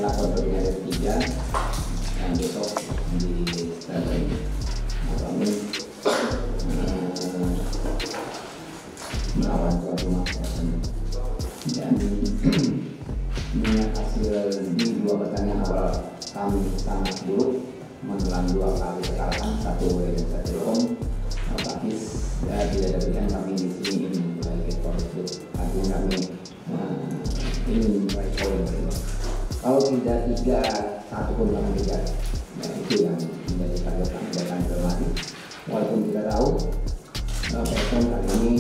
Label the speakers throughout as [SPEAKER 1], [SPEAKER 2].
[SPEAKER 1] atau pertandingan ketiga yang besok di stadion kami melawan tuan rumah dan melihat hasil di dua pertandingan awal kami sangat buruk, menelan 2 kali kekalahan, 1 oleh Telekom. Praktis tidak dapatkan kami di sini ingin memperbaiki skor itu. Artinya kami ingin meraih poin. Kalau tidak 3-1 pun kami kejar. Nah, itu yang menjadi target kami dan bermati. Walaupun kita tahu Persib kali ini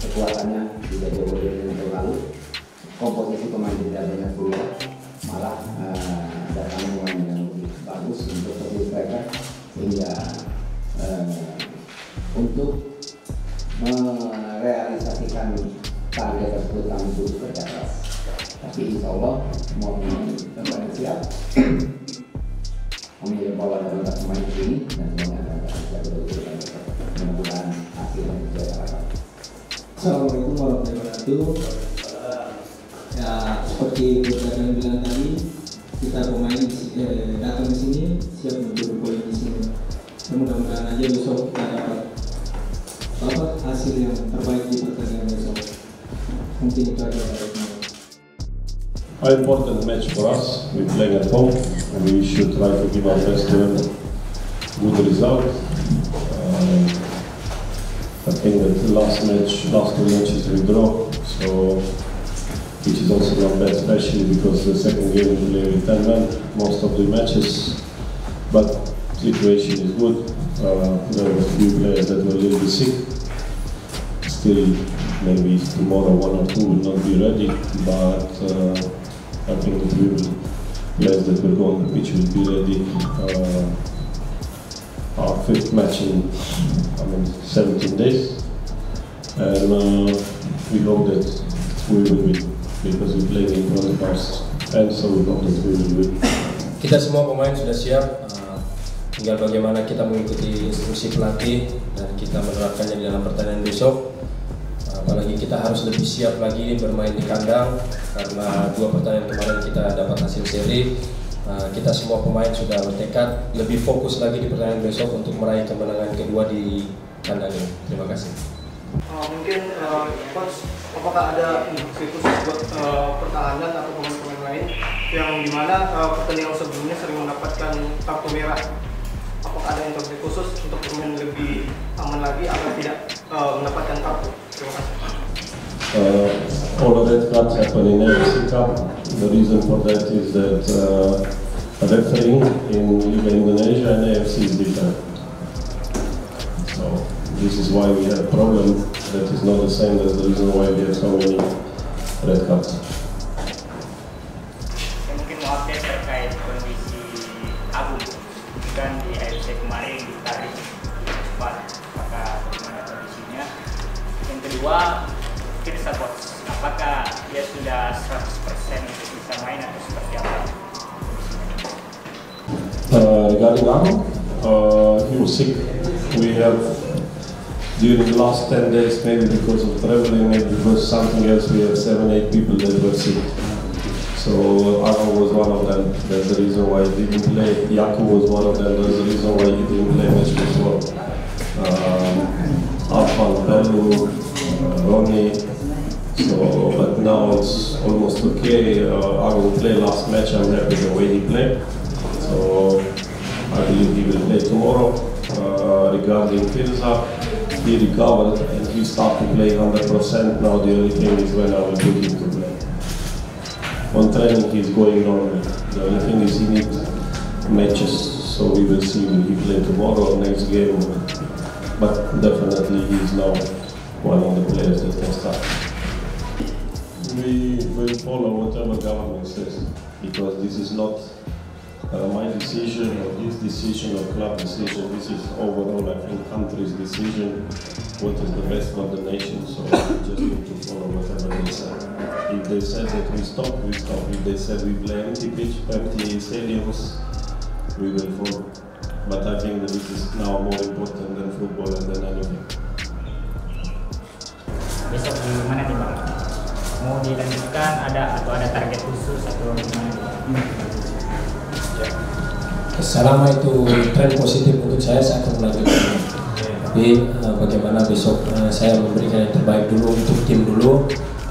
[SPEAKER 1] kekuatannya tidak jauh dari yang lalu. Komposisi pemain tidak banyak berubah, malah datang pemain yang lebih bagus untuk lebih mereka, sehingga untuk merealisasikan target tersebut kami butuh kerja keras. Tapi insya Allah semua pemain terbaik siap. Kami bawa dalam pemain ini dan semuanya akan bisa betul-betul mudah-mudahan hasilnya bisa diharapkan.
[SPEAKER 2] Assalamualaikum warahmatullahi wabarakatuh. Ya, seperti Bojan bilang tadi, kita pemain datang di sini siap untuk poin di sini. Mudah-mudahan aja besok kita dapat hasil yang terbaik di pertandingan besok. Mungkin itu aja dari saya.
[SPEAKER 3] An important match for us. We're playing at home, and we should try to give our best to have a good result. I think that the last 2 matches we draw, so which is also not bad, especially because the second game we play with 10 men most of the matches. But situation is good. There were a few players that were a little bit sick. Still, maybe tomorrow 1 or 2 will not be ready, but I think that we will, players that will go on the pitch will be ready. Our 5th match in 17 days, and we hope that we will win because we play in front of us, and so we hope that we will win.
[SPEAKER 4] Kita semua pemain sudah siap. Tinggal bagaimana kita mengikuti instruksi pelatih dan kita menerapkannya di dalam pertandingan besok. Apalagi kita harus lebih siap lagi bermain di kandang karena 2 pertandingan kemarin kita dapat hasil seri. Kita semua pemain sudah bertekad lebih fokus lagi di pertandingan besok untuk meraih kemenangan kedua di kandang ini. Terima kasih.
[SPEAKER 5] Mungkin coach, apakah ada instruksi khusus buat pertahanan atau pemain-pemain lain yang dimana pertandingan sebelumnya sering mendapatkan kartu merah? Apakah ada instruksi khusus untuk pemain lebih aman lagi agar tidak mendapatkan kartu? Terima kasih.
[SPEAKER 3] All the red cards happen in AFC Cup. The reason for that is that refereeing in Liga Indonesia and AFC is different. So this is why we have a problem that is not the same as the reason why we have so many red cards.
[SPEAKER 6] Mungkin mau update terkait kondisi Agung kan di AFC kemarin ditarik cepat, apakah bagaimana kondisinya? Yang kedua, Firsa Coach, apakah dia sudah 100% bisa main atau seperti apa?
[SPEAKER 3] Regarding Akan, he was sick. We have during the last 10 days, maybe because of traveling, maybe because something else, we have 7-8 people that were sick. So Akan was one of them. That's the reason why he didn't play. Yaku was one of them. That's the reason why he didn't play much before. Alfan, Bellu, Ronnie. So, but now it's almost okay. Akan played last match. I'm happy the way he played. So I believe he will play tomorrow. Regarding Firsa, he recovered and he started to play 100%. Now the only thing is when I will put him to play. On training he's going normally. The only thing is he needs matches, so we will see will he play tomorrow or next game. But definitely he is now one of the players that can start. We will follow whatever government says, because this is not my decision or his decision or club decision. This is overall, I think, country's decision. What is the best for the nation? So we just need to follow whatever they said. If they said that we stop, we stop. If they said we play empty pitch, empty stadiums, we will follow. But I think that this is now more important than football and than anything.
[SPEAKER 6] Besok di mana nih Bang? Mau dilanjutkan atau ada target khusus atau gimana?
[SPEAKER 4] selama itu tren positif untuk saya akan melanjutkan. Tapi bagaimana besok saya memberikan yang terbaik dulu untuk tim dulu,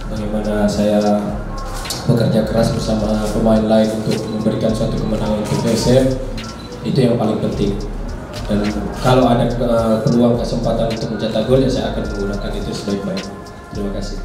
[SPEAKER 4] bagaimana saya bekerja keras bersama pemain lain untuk memberikan suatu kemenangan untuk SM, itu yang paling penting. Dan kalau ada peluang kesempatan untuk mencetak gol, ya saya akan menggunakan itu sebaik-baiknya. Terima kasih.